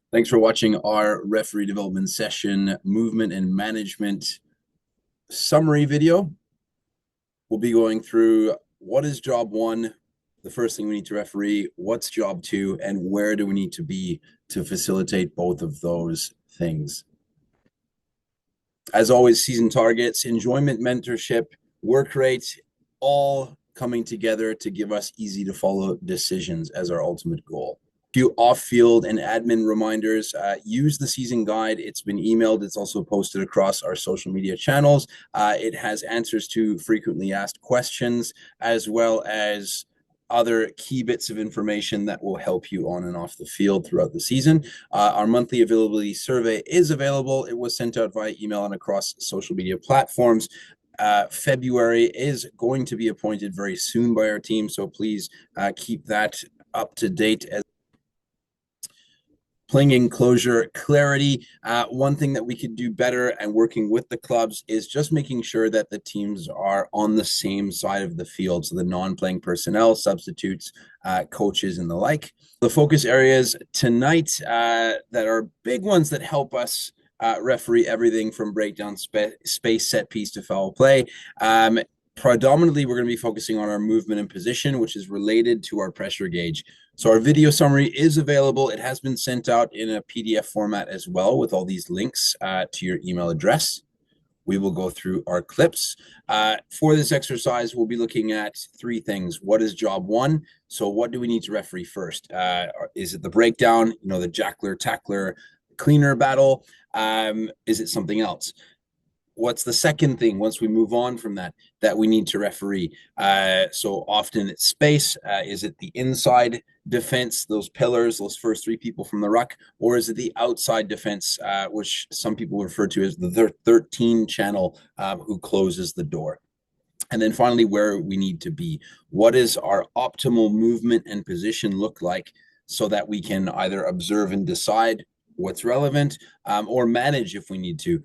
Thanks for watching our referee development session movement and management summary video. We'll be going through what is job one, the first thing we need to referee, what's job two, and where do we need to be to facilitate both of those things. As always, season targets, enjoyment, mentorship, work rate, all coming together to give us easy to follow decisions as our ultimate goal. Few off-field and admin reminders. Use the season guide. It's been emailed. It's also posted across our social media channels. It has answers to frequently asked questions, as well as other key bits of information that will help you on and off the field throughout the season. Our monthly availability survey is available. It was sent out via email and across social media platforms. February is going to be appointed very soon by our team, so please keep that up to date. As playing enclosure clarity, one thing that we could do better and working with the clubs is just making sure that the teams are on the same side of the field. So the non-playing personnel, substitutes, coaches, and the like. The focus areas tonight that are big ones that help us referee everything from breakdown, space, set piece to foul play. Predominantly, we're going to be focusing on our movement and position, which is related to our pressure gauge. So our video summary is available. It has been sent out in a PDF format as well with all these links to your email address. We will go through our clips. For this exercise, we'll be looking at three things. What is job one? So what do we need to referee first? Is it the breakdown, the jackler, tackler, cleaner battle? Is it something else? What's the second thing once we move on from that we need to referee? So often it's space. Is it the inside defense, those pillars, those first three people from the ruck, or is it the outside defense, which some people refer to as the 13 channel, who closes the door? And then finally, where we need to be. What is our optimal movement and position look like so that we can either observe and decide what's relevant, or manage if we need to,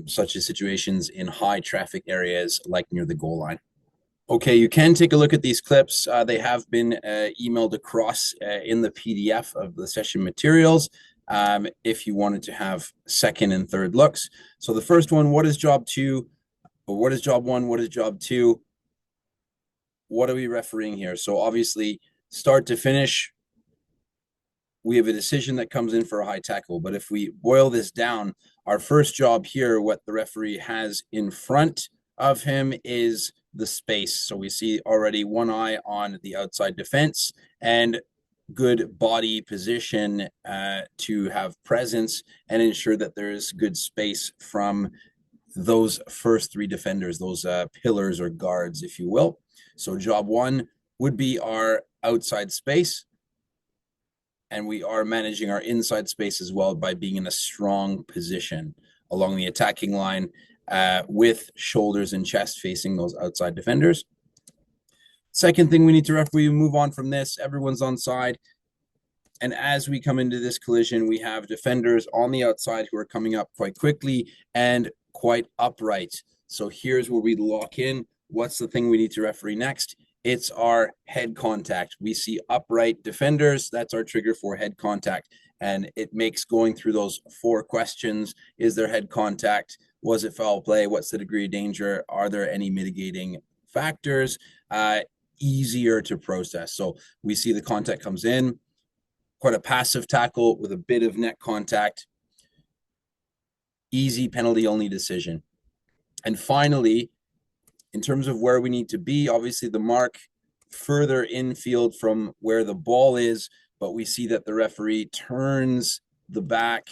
such as situations in high traffic areas like near the goal line. Okay, you can take a look at these clips. They have been emailed across in the PDF of the session materials, if you wanted to have second and third looks. So the first one, what is job two? Or what is job one? What is job two? What are we refereeing here? So obviously, start to finish, we have a decision that comes in for a high tackle. But if we boil this down, our first job here, what the referee has in front of him is the space. So we see already one eye on the outside defense and good body position to have presence and ensure that there is good space from those first three defenders, those pillars or guards, if you will. So job one would be our outside space. And we are managing our inside space as well by being in a strong position along the attacking line, with shoulders and chest facing those outside defenders. Second thing we need to referee, move on from this, everyone's on side. And as we come into this collision, we have defenders on the outside who are coming up quite quickly and quite upright. So here's where we lock in. What's the thing we need to referee next? It's our head contact. We see upright defenders. That's our trigger for head contact. And it makes going through those four questions. Is there head contact? Was it foul play? What's the degree of danger? Are there any mitigating factors? Easier to process. So we see the contact comes in, quite a passive tackle with a bit of net contact. Easy penalty only decision. And finally, in terms of where we need to be, obviously the mark further infield from where the ball is, but we see that the referee turns the back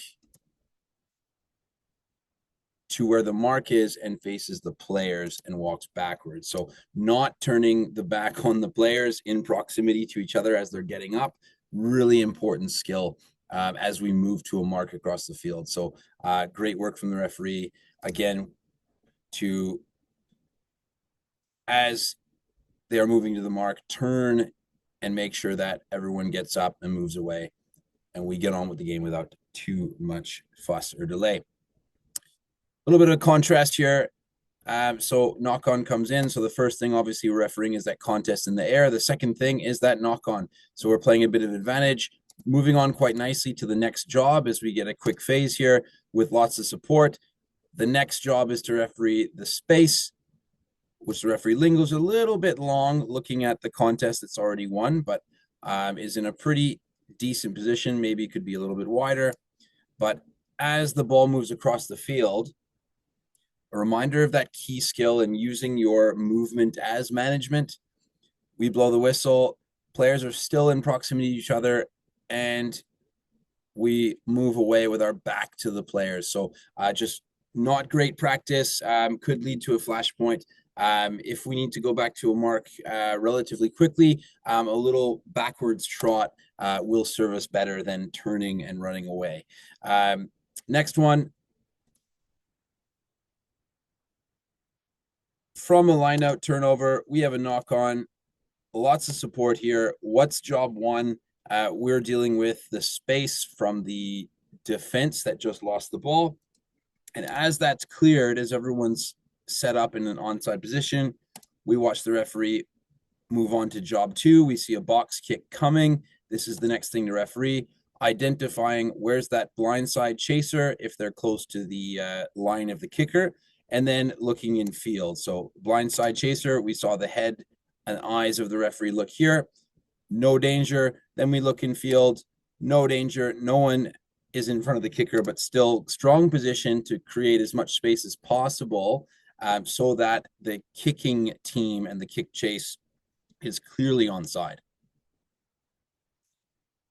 to where the mark is and faces the players and walks backwards. So not turning the back on the players in proximity to each other as they're getting up, really important skill as we move to a mark across the field. So great work from the referee, again, to, as they are moving to the mark, turn and make sure that everyone gets up and moves away, and we get on with the game without too much fuss or delay. A little bit of contrast here. So knock-on comes in. So the first thing, obviously, we're refereeing is that contest in the air. The second thing is that knock-on. So we're playing a bit of advantage. Moving on quite nicely to the next job as we get a quick phase here with lots of support. The next job is to referee the space, which the referee lingers a little bit long looking at the contest that's already won, but is in a pretty decent position. Maybe it could be a little bit wider. But as the ball moves across the field, a reminder of that key skill in using your movement as management. We blow the whistle. Players are still in proximity to each other, and we move away with our back to the players. So just not great practice, could lead to a flashpoint. If we need to go back to a mark relatively quickly, a little backwards trot will serve us better than turning and running away. Next one. From a line-out turnover, we have a knock-on. Lots of support here. What's job one? We're dealing with the space from the defense that just lost the ball. And as that's cleared, as everyone's set up in an onside position, we watch the referee move on to job two. We see a box kick coming. This is the next thing to referee, identifying where's that blindside chaser if they're close to the line of the kicker, and then looking in field. So blindside chaser, we saw the head and eyes of the referee look here. No danger. Then we look in field. No danger. No one is in front of the kicker, but still strong position to create as much space as possible so that the kicking team and the kick chase is clearly onside.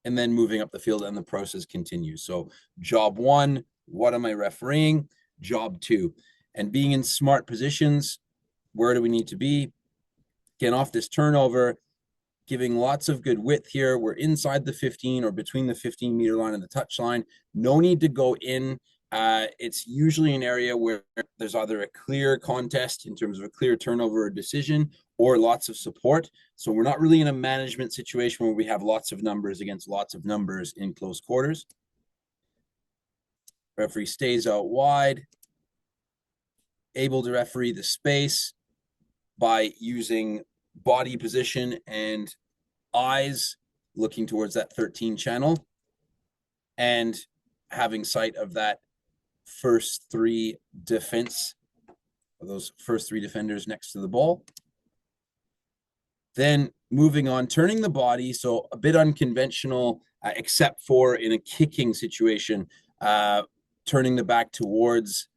And then moving up the field and the process continues. So job one, what am I refereeing? Job two, and being in smart positions. Where do we need to be? Getting off this turnover, giving lots of good width here. We're inside the 15 or between the 15-meter line and the touch line. No need to go in. It's usually an area where there's either a clear contest in terms of a clear turnover or decision, or lots of support. So we're not really in a management situation where we have lots of numbers against lots of numbers in close quarters. Referee stays out wide, able to referee the space by using body position and eyes looking towards that 13 channel and having sight of that first three defense, those first three defenders next to the ball. Then moving on, turning the body, so a bit unconventional, except for in a kicking situation, turning the back towards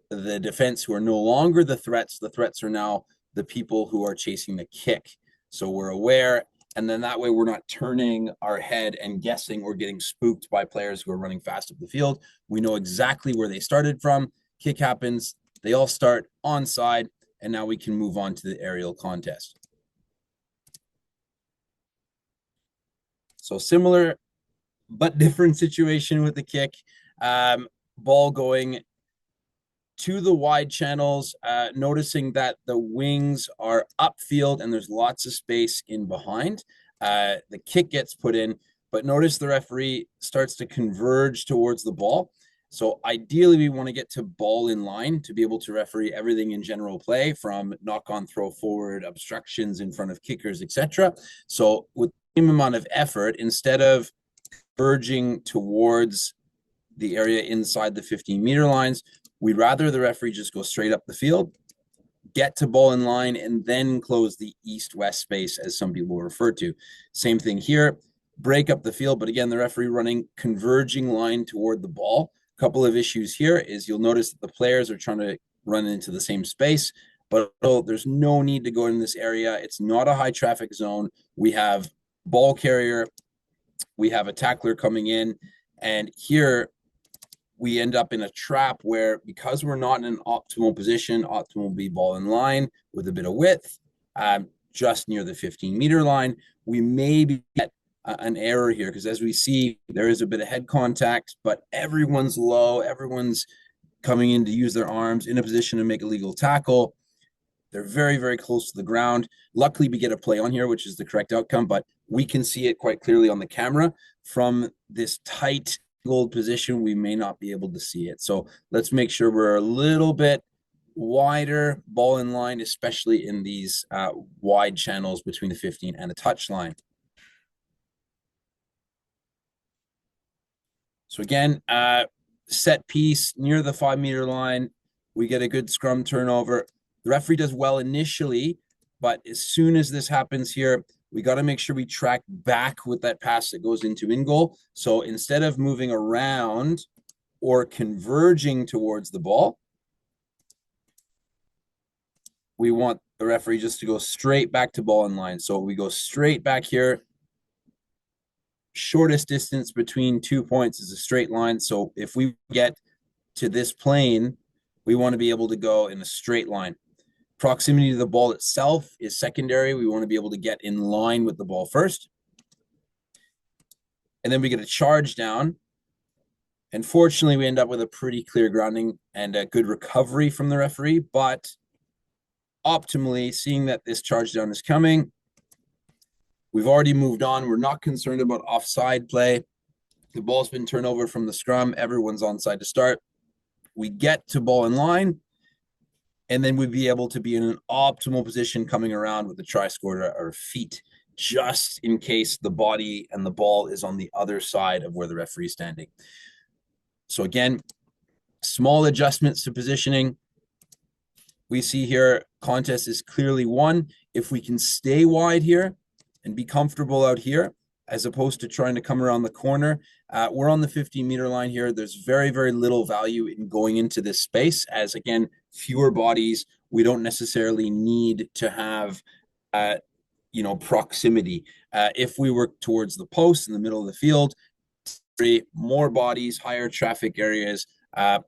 the defense who are no longer the threats. The threats are now the people who are chasing the kick. So we're aware, and then that way we're not turning our head and guessing or getting spooked by players who are running fast up the field. We know exactly where they started from. Kick happens, they all start onside, and now we can move on to the aerial contest. So similar but different situation with the kick. Ball going to the wide channels, noticing that the wings are upfield and there's lots of space in behind. The kick gets put in, but notice the referee starts to converge towards the ball. So ideally, we want to get to ball in line to be able to referee everything in general play, from knock-on, throw forward, obstructions in front of kickers, etc. So with the same amount of effort, instead of verging towards the area inside the 15-meter lines, we'd rather the referee just go straight up the field, get to ball in line, and then close the east-west space, as some people refer to. Same thing here, break up the field, but again, the referee running converging line toward the ball. A couple of issues here is you'll notice that the players are trying to run into the same space, but there's no need to go in this area. It's not a high traffic zone. We have ball carrier, we have a tackler coming in, and here we end up in a trap where, because we're not in an optimal position, optimal be ball in line with a bit of width, just near the 15-meter line, we may get an error here, because as we see, there is a bit of head contact, but everyone's low, everyone's coming in to use their arms in a position to make a legal tackle. They're very, very close to the ground. Luckily, we get a play on here, which is the correct outcome, but we can see it quite clearly on the camera. From this tight gold position, we may not be able to see it. So let's make sure we're a little bit wider, ball in line, especially in these wide channels between the 15 and the touch line. So again, set piece near the 5 meter line. We get a good scrum turnover. The referee does well initially, but as soon as this happens here, we got to make sure we track back with that pass that goes into in goal. So instead of moving around or converging towards the ball, we want the referee just to go straight back to ball in line. So we go straight back here. Shortest distance between 2 points is a straight line. So if we get to this plane, we want to be able to go in a straight line. Proximity to the ball itself is secondary. We want to be able to get in line with the ball first. And then we get a charge down. And fortunately, we end up with a pretty clear grounding and a good recovery from the referee. But optimally, seeing that this charge down is coming, we've already moved on. We're not concerned about offside play. The ball's been turned over from the scrum. Everyone's onside to start. We get to ball in line, and then we'd be able to be in an optimal position coming around with the try scored at our feet, just in case the body and the ball is on the other side of where the referee is standing. So again, small adjustments to positioning. We see here, contest is clearly won. If we can stay wide here and be comfortable out here, as opposed to trying to come around the corner, we're on the 15-meter line here. There's very, very little value in going into this space, as again, fewer bodies. We don't necessarily need to have, proximity. If we work towards the post in the middle of the field, more bodies, higher traffic areas,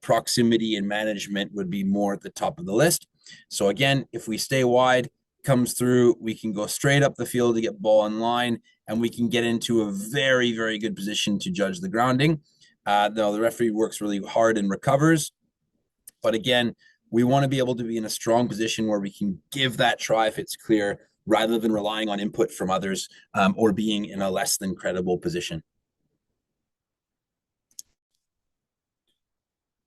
proximity and management would be more at the top of the list. So again, if we stay wide, comes through, we can go straight up the field to get ball in line, and we can get into a very, very good position to judge the grounding. Though the referee works really hard and recovers. But again, we want to be able to be in a strong position where we can give that try if it's clear, rather than relying on input from others or being in a less than credible position.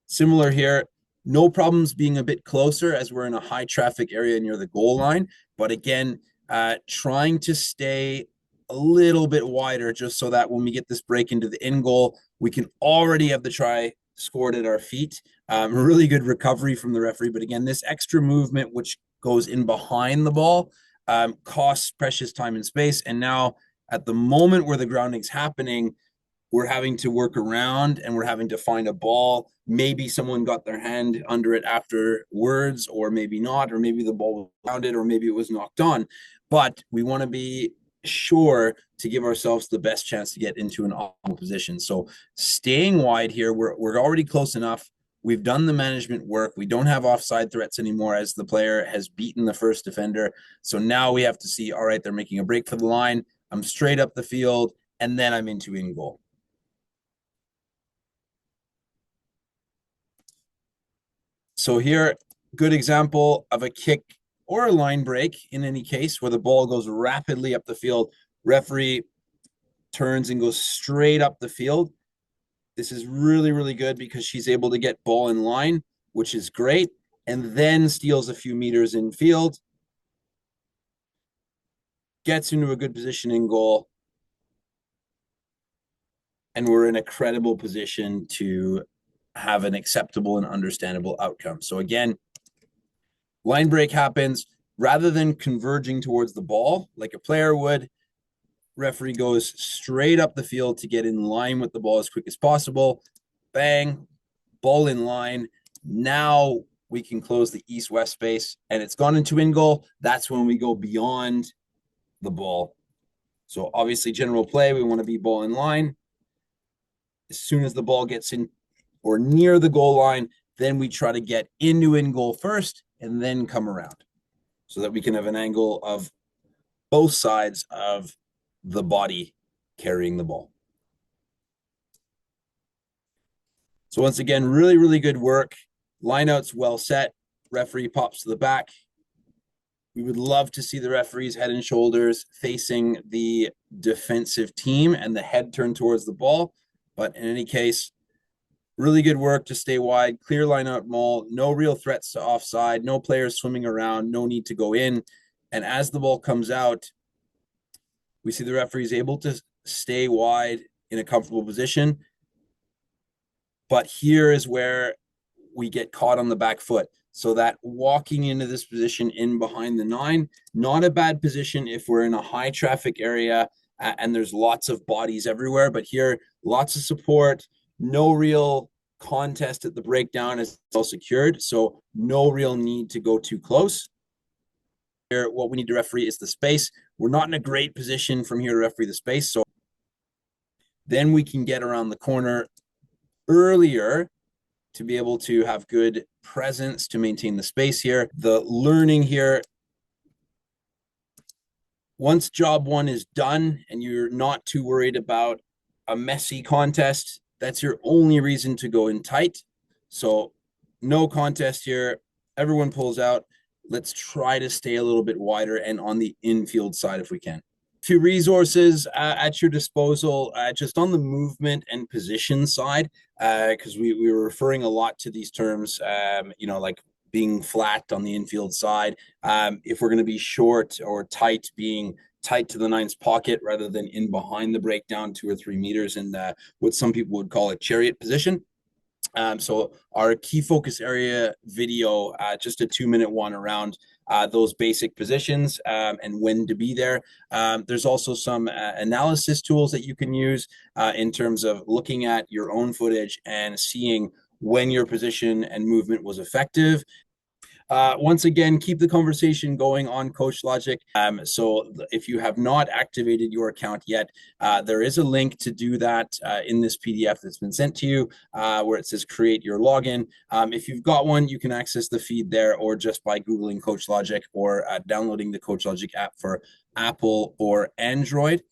Similar here, no problems being a bit closer as we're in a high traffic area near the goal line. But again, trying to stay a little bit wider just so that when we get this break into the in goal, we can already have the try scored at our feet. Really good recovery from the referee. But again, this extra movement, which goes in behind the ball, costs precious time and space. And now at the moment where the grounding's happening, we're having to work around and we're having to find a ball. Maybe someone got their hand under it afterwards, or maybe not, or maybe the ball was grounded, or maybe it was knocked on. But we want to be sure to give ourselves the best chance to get into an optimal position. So staying wide here, we're already close enough. We've done the management work. We don't have offside threats anymore as the player has beaten the first defender. So now we have to see, all right, they're making a break for the line. I'm straight up the field, and then I'm into in goal. So here, good example of a kick or a line break in any case, where the ball goes rapidly up the field. Referee turns and goes straight up the field. This is really, really good because she's able to get ball in line, which is great, and then steals a few meters in field, gets into a good position in goal, and we're in a credible position to have an acceptable and understandable outcome. So again, line break happens. Rather than converging towards the ball like a player would, referee goes straight up the field to get in line with the ball as quick as possible. Bang, ball in line. Now we can close the east-west space, and it's gone into in goal. That's when we go beyond the ball. So obviously general play, we want to be ball in line. As soon as the ball gets in or near the goal line, then we try to get into in goal first and then come around so that we can have an angle of both sides of the body carrying the ball. So once again, really, really good work. Lineouts well set. Referee pops to the back. We would love to see the referee's head and shoulders facing the defensive team and the head turned towards the ball. But in any case, really good work to stay wide, clear line out maul, no real threats to offside, no players swimming around, no need to go in. And as the ball comes out, we see the referee is able to stay wide in a comfortable position. But here is where we get caught on the back foot. So that walking into this position in behind the 9, not a bad position if we're in a high traffic area and there's lots of bodies everywhere. But here, lots of support, no real contest at the breakdown is well secured. So no real need to go too close. Here, what we need to referee is the space. We're not in a great position from here to referee the space. So then we can get around the corner earlier to be able to have good presence to maintain the space here. The learning here, once job 1 is done and you're not too worried about a messy contest, that's your only reason to go in tight. So no contest here. Everyone pulls out. Let's try to stay a little bit wider and on the infield side if we can. Few resources at your disposal, just on the movement and position side, because we were referring a lot to these terms, like being flat on the infield side. If we're going to be short or tight, being tight to the 9's pocket rather than in behind the breakdown 2 or 3 meters in what some people would call a chariot position. So our key focus area video, just a 2-minute one around those basic positions and when to be there. There's also some analysis tools that you can use in terms of looking at your own footage and seeing when your position and movement was effective. Once again, keep the conversation going on Coach Logic. So if you have not activated your account yet, there is a link to do that in this PDF that's been sent to you where it says create your login. If you've got one, you can access the feed there or just by Googling Coach Logic or downloading the Coach Logic app for Apple or Android.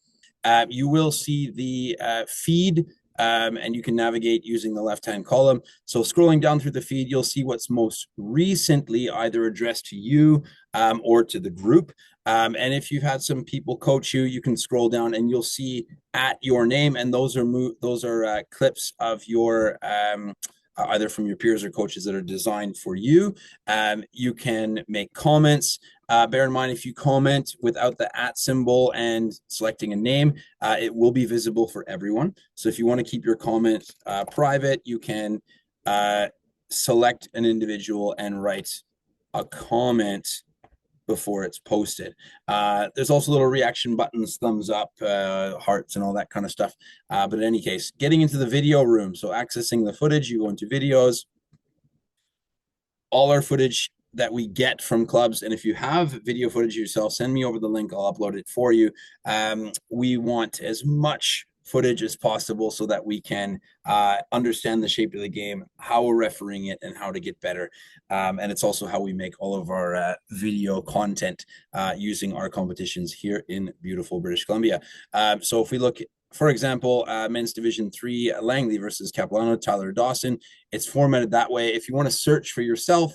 You will see the feed and you can navigate using the left-hand column. So scrolling down through the feed, you'll see what's most recently either addressed to you or to the group. And if you've had some people coach you, you can scroll down and you'll see at your name, and those are clips of your either from your peers or coaches that are designed for you. You can make comments. Bear in mind, if you comment without the @ symbol and selecting a name, it will be visible for everyone. So if you want to keep your comment private, you can select an individual and write a comment before it's posted. There's also little reaction buttons, thumbs up, hearts, and all that kind of stuff. But in any case, getting into the video room. So accessing the footage, you go into videos. All our footage that we get from clubs, and if you have video footage yourself, send me over the link. I'll upload it for you. We want as much footage as possible so that we can understand the shape of the game, how we're refereeing it, and how to get better. And it's also how we make all of our video content using our competitions here in beautiful British Columbia. So if we look, for example, men's Division 3, Langley versus Capilano, Tyler Dawson, it's formatted that way. If you want to search for yourself,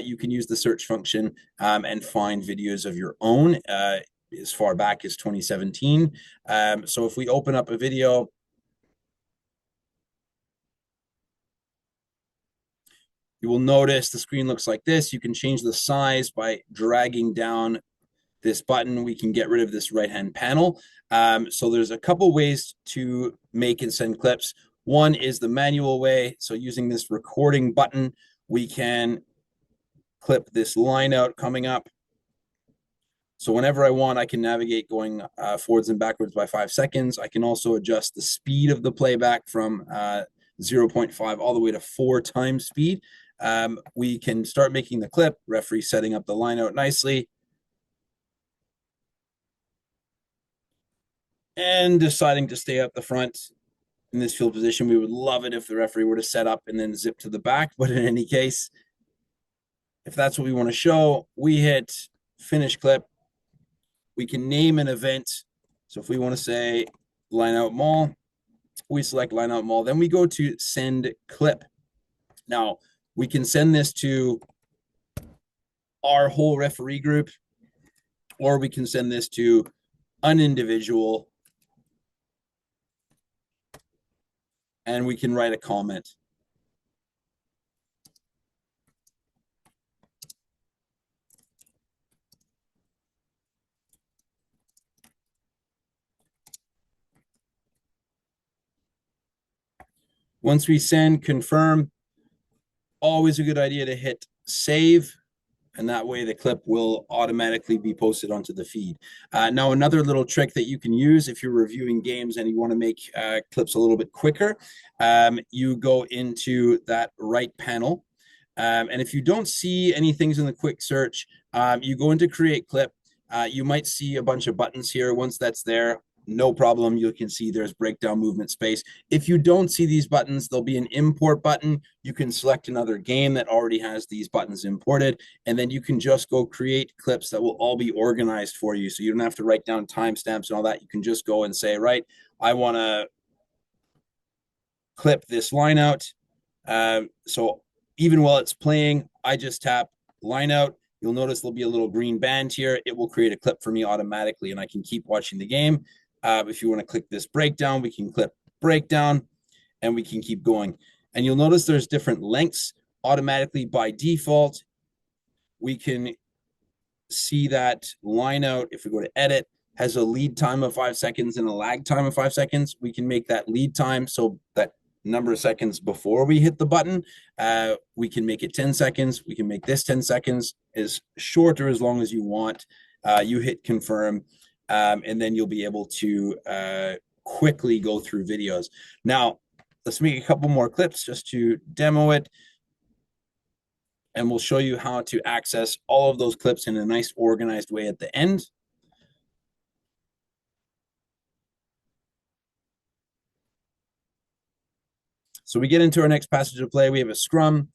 you can use the search function and find videos of your own as far back as 2017. So if we open up a video, you will notice the screen looks like this. You can change the size by dragging down this button. We can get rid of this right-hand panel. So there's a couple ways to make and send clips. One is the manual way. So using this recording button, we can clip this line out coming up. So whenever I want, I can navigate going forwards and backwards by 5 seconds. I can also adjust the speed of the playback from 0.5 all the way to 4 times speed. We can start making the clip, referee setting up the line out nicely, and deciding to stay up the front in this field position. We would love it if the referee were to set up and then zip to the back, but in any case, if that's what we want to show, we hit finish clip. We can name an event. So if we want to say line out mall, we select line out mall. Then we go to send clip. Now we can send this to our whole referee group, or we can send this to an individual, and we can write a comment. Once we send, confirm, always a good idea to hit save, and that way the clip will automatically be posted onto the feed. Now, another little trick that you can use if you're reviewing games and you want to make clips a little bit quicker, you go into that right panel. And if you don't see any things in the quick search, you go into create clip. You might see a bunch of buttons here. Once that's there, no problem. You can see there's breakdown, movement, space. If you don't see these buttons, there'll be an import button. You can select another game that already has these buttons imported, and then you can just go create clips that will all be organized for you. So you don't have to write down timestamps and all that. You can just go and say, right, I want to clip this line out. So even while it's playing, I just tap line out. You'll notice there'll be a little green band here. It will create a clip for me automatically, and I can keep watching the game. If you want to click this breakdown, we can clip breakdown, and we can keep going. And you'll notice there's different lengths automatically by default. We can see that line out. If we go to edit, has a lead time of 5 seconds and a lag time of 5 seconds. We can make that lead time so that number of seconds before we hit the button. We can make it 10 seconds. We can make this 10 seconds, as short or as long as you want. You hit confirm, and then you'll be able to quickly go through videos. Now, let's make a couple more clips just to demo it. And we'll show you how to access all of those clips in a nice organized way at the end. So we get into our next passage of play. We have a scrum.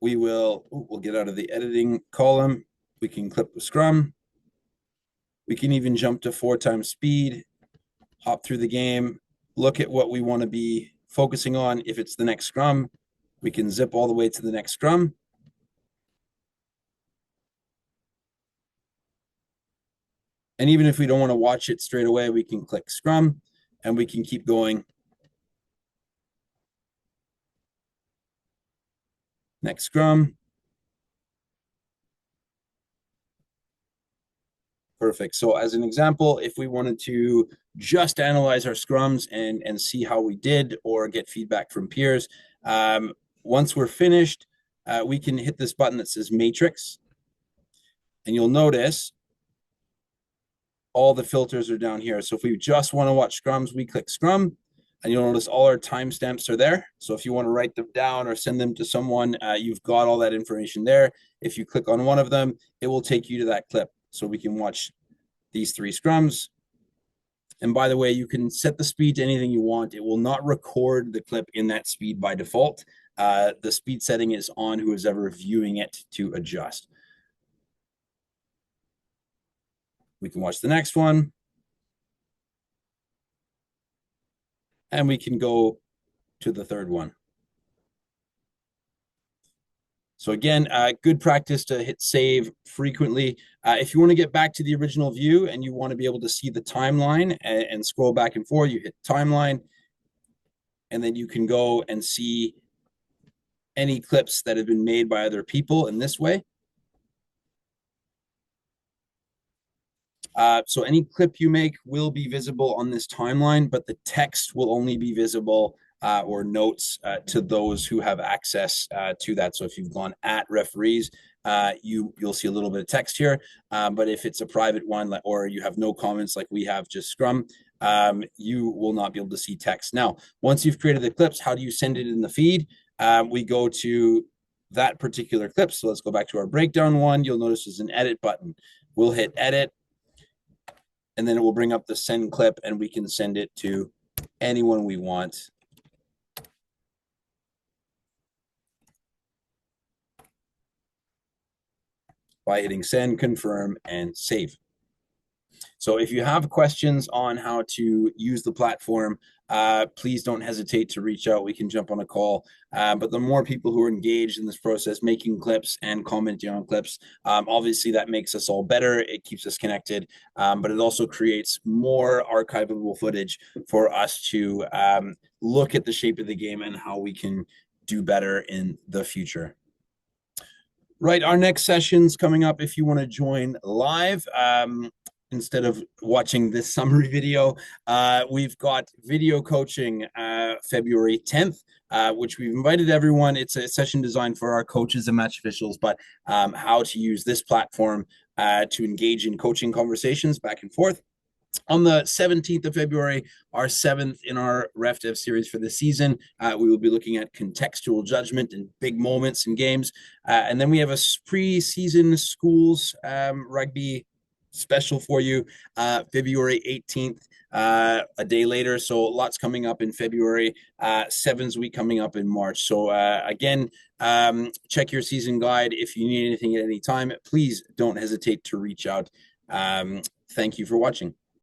We'll get out of the editing column. We can clip the scrum. We can even jump to 4 times speed, hop through the game, look at what we want to be focusing on. If it's the next scrum, we can zip all the way to the next scrum. And even if we don't want to watch it straight away, we can click scrum and we can keep going. Next scrum. Perfect. So as an example, if we wanted to just analyze our scrums and see how we did or get feedback from peers, once we're finished, we can hit this button that says matrix. And you'll notice all the filters are down here. So if we just want to watch scrums, we click scrum, and you'll notice all our timestamps are there. So if you want to write them down or send them to someone, you've got all that information there. If you click on one of them, it will take you to that clip. So we can watch these 3 scrums. And by the way, you can set the speed to anything you want. It will not record the clip in that speed by default. The speed setting is on who is ever viewing it to adjust. We can watch the next one. And we can go to the 3rd one. So again, good practice to hit save frequently. If you want to get back to the original view and you want to be able to see the timeline and scroll back and forth, you hit timeline, and then you can go and see any clips that have been made by other people in this way. So any clip you make will be visible on this timeline, but the text will only be visible or notes to those who have access to that. So if you've gone at referees, you'll see a little bit of text here. But if it's a private one or you have no comments like we have, just scrum, you will not be able to see text. Now, once you've created the clips, how do you send it in the feed? We go to that particular clip. So let's go back to our breakdown one. You'll notice there's an edit button. We'll hit edit, and then it will bring up the send clip, and we can send it to anyone we want. By hitting send, confirm, and save. So if you have questions on how to use the platform, please don't hesitate to reach out. We can jump on a call. But the more people who are engaged in this process, making clips and commenting on clips, obviously that makes us all better. It keeps us connected, but it also creates more archivable footage for us to look at the shape of the game and how we can do better in the future. Right, our next session's coming up if you want to join live. instead of watching this summary video. We've got video coaching February 10th, which we've invited everyone. It's a session designed for our coaches and match officials, but how to use this platform to engage in coaching conversations back and forth. On the 17th of February, our seventh in our RefDev series for the season, we will be looking at contextual judgment and big moments in games. And then we have a pre-season schools rugby special for you, February 18th, a day later. So lots coming up in February, Sevens week coming up in March. So again, check your season guide. If you need anything at any time, please don't hesitate to reach out. Thank you for watching.